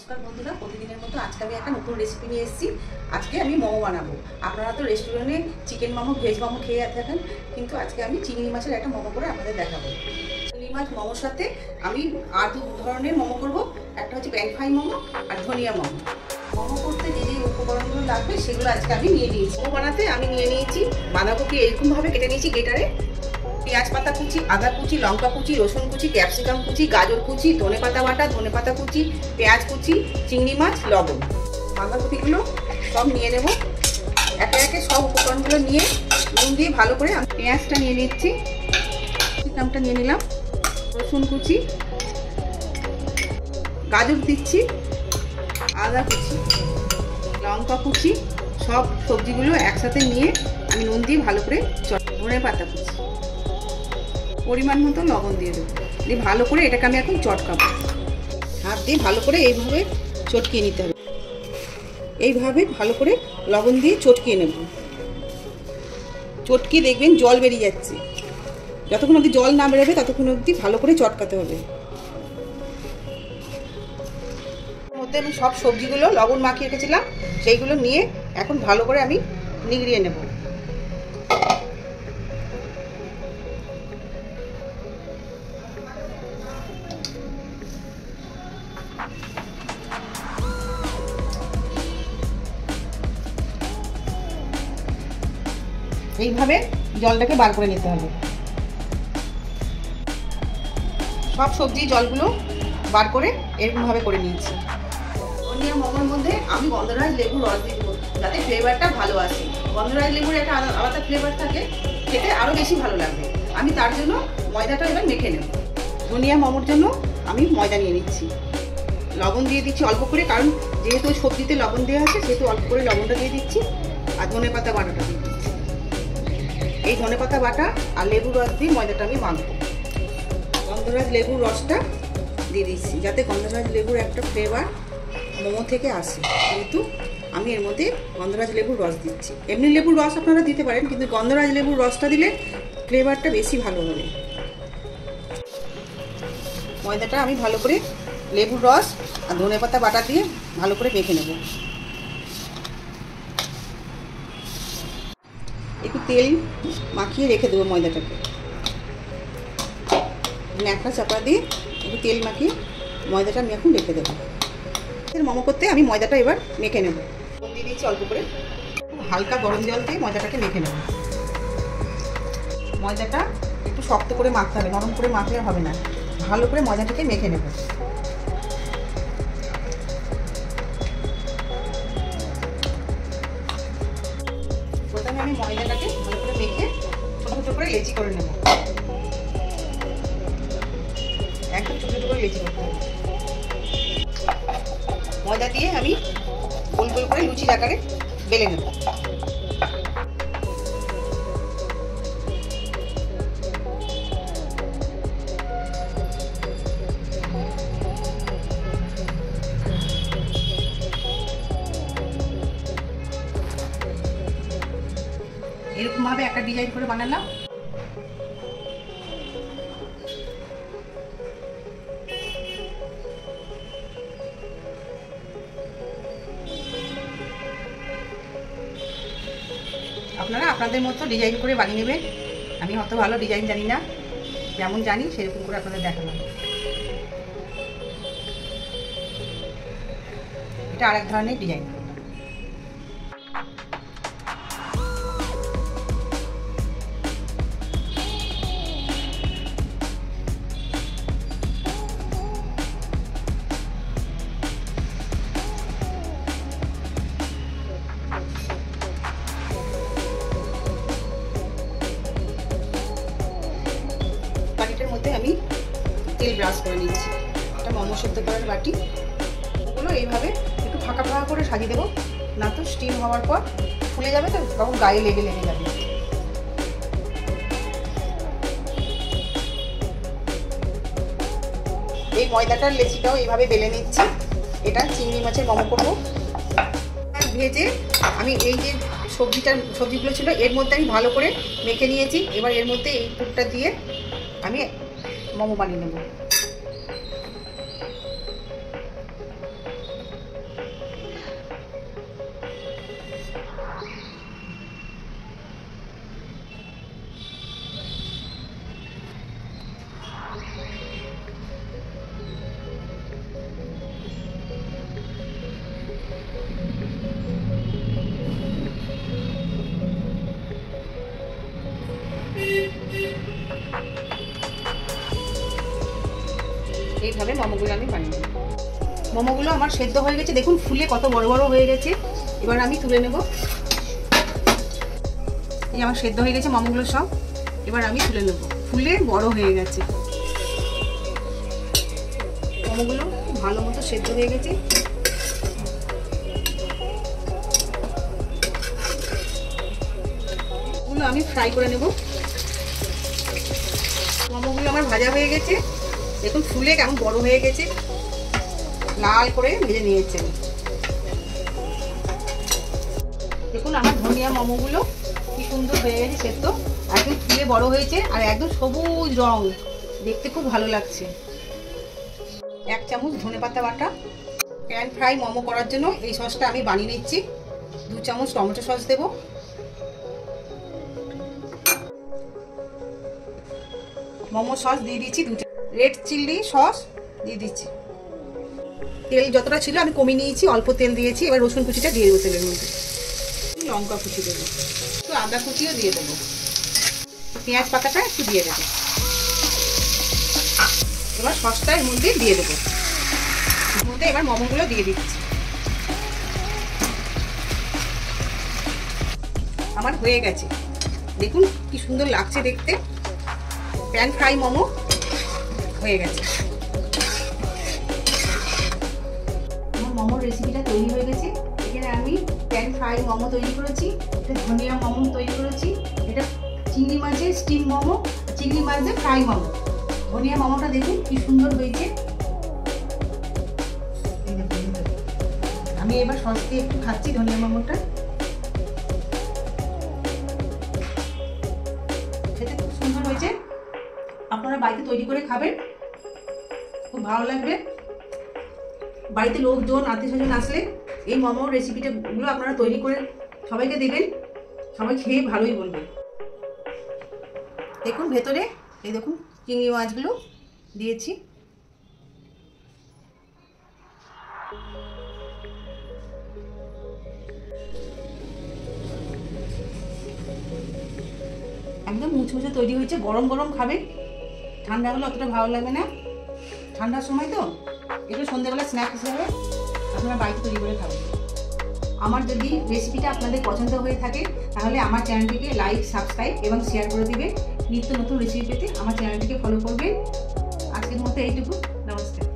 নমস্কার বন্ধুরা, প্রতিদিনের মতো আজকে আমি একটা নতুন রেসিপি নিয়ে এসেছি। আজকে আমি মোমো বানাবো। আপনারা তো রেস্টুরেন্টে চিকেন মোমো, ভেজ মোমো খেয়ে থাকেন, কিন্তু আজকে আমি চিংড়ি মাছের একটা মোমো করে আপনাদের দেখাবো। চিংড়ি মাছ মোমোর সাথে আমি আর দু ধরনের মোমো করবো। একটা হচ্ছে প্যান ফ্রাই মোমো আর ধনিয়া মোমো। মোমো করতে যে যে উপকরণগুলো লাগবে সেগুলো আজকে আমি নিয়ে নিয়েছি। মোমো বানাতে আমি নিয়ে নিয়েছি বাঁধাকপি, এরকমভাবে কেটে নিয়েছি গ্রেটারে। পেঁয়াজ পাতা কুচি, আদা কুচি, লঙ্কা কুচি, রসুন কুচি, ক্যাপসিকাম কুচি, গাজর কুচি, ধনেপাতা বাটা, ধনেপাতা কুচি, পেঁয়াজ কুচি, চিংড়ি মাছ, লবণ। বাঁধাকপিগুলো সব নিয়ে নেব। একে একে সব উপকরণগুলো নিয়ে নুন দিয়ে ভালো করে আমি পেঁয়াজটা নিয়ে নিচ্ছি, ক্যাপসিকামটা নিয়ে নিলাম, রসুন কুচি, গাজর দিচ্ছি, আদা কুচি, লঙ্কা কুচি, সব সবজিগুলো একসাথে নিয়ে আমি নুন দিয়ে ভালো করে ধনেপাতা কুচি, পরিমাণ মতো লবণ দিয়ে দেবো, দিয়ে ভালো করে এটাকে আমি এখন চটকাবো। হাত দিয়ে ভালো করে এইভাবে চটকিয়ে নিতে হবে। এইভাবে ভালো করে লবণ দিয়ে চটকিয়ে নেব। চটকিয়ে দেখবেন জল বেরিয়ে যাচ্ছে। যতক্ষণ অবধি জল না বেরোবে ততক্ষণ অবধি ভালো করে চটকাতে হবে। মধ্যে আমি সব সবজিগুলো লবণ মাখিয়ে রেখেছিলাম, সেইগুলো নিয়ে এখন ভালো করে আমি নিগড়িয়ে নেব। এইভাবে জলটাকে বার করে নিতে হবে। সব সবজি জলগুলো বার করে এরকমভাবে করে নিয়েছি। ধনিয়া মোমোর মধ্যে আমি গন্ধরাজ লেবুর রস দিয়ে দেবো, যাতে ফ্লেভারটা ভালো আসে। গন্ধরাজ লেবুর একটা আলাদা ফ্লেভার থাকে, খেতে আরও বেশি ভালো লাগবে। আমি তার জন্য ময়দাটা এবার মেখে নেব। ধনিয়া মোমোর জন্য আমি ময়দা নিয়ে নিচ্ছি। লবণ দিয়ে দিচ্ছি অল্প করে, কারণ যেহেতু সবজিতে লবণ দেওয়া আছে সেহেতু অল্প করে লবণটা দিয়ে দিচ্ছি। আর ধনেপাতা বাটাটা দিয়ে দিচ্ছি। এই ধনেপাতা বাটা আর লেবুর রস দিয়ে ময়দাটা আমি মাখবো। গন্ধরাজ লেবুর রসটা দিয়ে দিচ্ছি, যাতে গন্ধরাজ লেবুর একটা ফ্লেভার মোমো থেকে আসে। কিন্তু আমি এর মধ্যে গন্ধরাজ লেবুর রস দিচ্ছি। এমনি লেবুর রস আপনারা দিতে পারেন, কিন্তু গন্ধরাজ লেবুর রসটা দিলে ফ্লেভারটা বেশি ভালো হবে। ময়দাটা আমি ভালো করে লেবুর রস আর ধনেপাতা বাটা দিয়ে ভালো করে মেখে নেব। একটু তেল মাখিয়ে রেখে দেবো ময়দাটাকে। ন্যাকড়া চাপা দিয়ে একটু তেল মাখিয়ে ময়দাটা আমি এখন রেখে দেবো। মোমো করতে আমি ময়দাটা এবার মেখে নেব। দিয়ে দিচ্ছি অল্প করে, হালকা গরম জল দিয়ে ময়দাটাকে মেখে নেব। ময়দাটা একটু শক্ত করে মাখতে হবে, নরম করে মাখলে হবে না। ভালো করে ময়দাটাকে মেখে নেব। প্রথমে আমি ময়দাটাকে ভালো করে মেখে ছোটো ছোটো করে লেচি করে নেব। একদম ছোটো ছোটো করে লেচি করতে হবে। ময়দা দিয়ে আমি গোল গোল করে লুচির আকারে বেলে নেব। এরকমভাবে একটা ডিজাইন করে বানালাম। আপনারা আপনাদের মতো ডিজাইন করে বানিয়ে নেবেন। আমি অত ভালো ডিজাইন জানি না, যেমন জানি সেরকম করে আপনাদের দেখালাম। এটা আরেক ধরনের ডিজাইন। বাটিটার মধ্যে আমি তেল ব্রাশ করে নিচ্ছি। এটা মোমো সেদ্ধ করার বাটি। ওগুলো এইভাবে একটু ফাঁকা ফাঁকা করে সাজিয়ে দেবো, না তো স্টিম হওয়ার পর ফুলে যাবে, তো তখন গায়ে লেগে যাবে। এই ময়দাটার লেচিটাও এইভাবে বেলে নিচ্ছি। এটা চিংড়ি মাছের মোমো করবো। ভেজে আমি এই যে সবজিগুলো ছিল এর মধ্যে আমি ভালো করে মেখে নিয়েছি। এবার এর মধ্যে এই পুরটা দিয়ে আমি মোমো বানিয়ে নেব। এইভাবে মোমোগুলো আমি বানিয়ে নেব। মোমোগুলো আমার সেদ্ধ হয়ে গেছে, দেখুন ফুলে কত বড় বড় হয়ে গেছে। এবার আমি তুলে নেব। এই আমার সেদ্ধ হয়ে গেছে মোমোগুলো সব, এবার আমি তুলে নেব। ফুলে বড় হয়ে গেছে মোমোগুলো, ভালো মতো সেদ্ধ হয়ে গেছে। ওগুলো আমি ফ্রাই করে নেব। মোমোগুলো আমার ভাজা হয়ে গেছে, দেখুন ফুলে কেমন বড় হয়ে গেছে, লাল করে ভেজে নিয়েছে। দেখুন আমার ধনিয়া মোমোগুলো কি সুন্দর হয়ে গেছে সেদ্ধ, একদম ফুলে বড় হয়েছে আর একদম সবুজ রং, দেখতে খুব ভালো লাগছে। 1 চামচ ধনেপাতা বাটা। প্যান ফ্রাই মোমো করার জন্য এই সসটা আমি বানিয়ে নিচ্ছি। 2 চামচ টমেটো সস দেব। মোমো সস দিয়ে দিচ্ছি 2 চামচ। রেড চিলি সস দিয়ে দিচ্ছি। তেল যতটা ছিল আমি কমিয়ে নিয়েছি, অল্প তেল দিয়েছি। এবার রসুন কুচিটা দিয়ে দেবো তেলের মধ্যে। লঙ্কা কুচি দেবো, একটু আদা কুচিও দিয়ে দেবো, পেঁয়াজ পাতাটা একটু দিয়ে দেবো। এবার সসটা এর মধ্যে দিয়ে দেবো। এর মধ্যে এবার মোমোগুলো দিয়ে দিচ্ছি। আমার হয়ে গেছে, দেখুন কি সুন্দর লাগছে দেখতে। প্যান ফ্রাই মোমো হয়ে গেছে। আমার মোমোর রেসিপিটা তৈরি হয়ে গেছে। এখানে আমি প্যান ফ্রাই মোমো তৈরি করেছি, এটা ধনিয়া মোমো তৈরি করেছি, এটা চিংড়ি মাছের স্টিম মোমো, চিংড়ি মাছের ফ্রাই মোমো। ধনিয়া মোমোটা দেখুন কি সুন্দর হয়েছে। আমি এবার সস দিয়ে একটু খাচ্ছি ধনিয়া মোমোটা, খেতে খুব সুন্দর হয়েছে। আপনারা বাড়িতে তৈরি করে খাবেন, খুব ভালো লাগবে। বাড়িতে লোকজন আত্মীয় স্বজন আসলে এই মোমোর রেসিপিটাগুলো আপনারা তৈরি করে সবাইকে দেবেন, সবাই খেয়ে ভালোই বলবে। দেখুন ভেতরে এই দেখুন চিংড়ি মাছগুলো দিয়েছি। একদম মুচমুচে তৈরি হয়েছে। গরম গরম খাবেন, ঠান্ডা হলে অতটা ভালো লাগবে না। ঠান্ডার সময় তো একটু সন্ধ্যেবেলা স্ন্যাক্স হিসেবে আপনারা বাড়িতে তৈরি করে খাবেন। আমার যদি রেসিপিটা আপনাদের পছন্দ হয়ে থাকে তাহলে আমার চ্যানেলটিকে লাইক, সাবস্ক্রাইব এবং শেয়ার করে দিবেন। নিত্য নতুন রেসিপি পেতে আমার চ্যানেলটিকে ফলো করবেন। আজকের মতো এইটুকু, নমস্কার।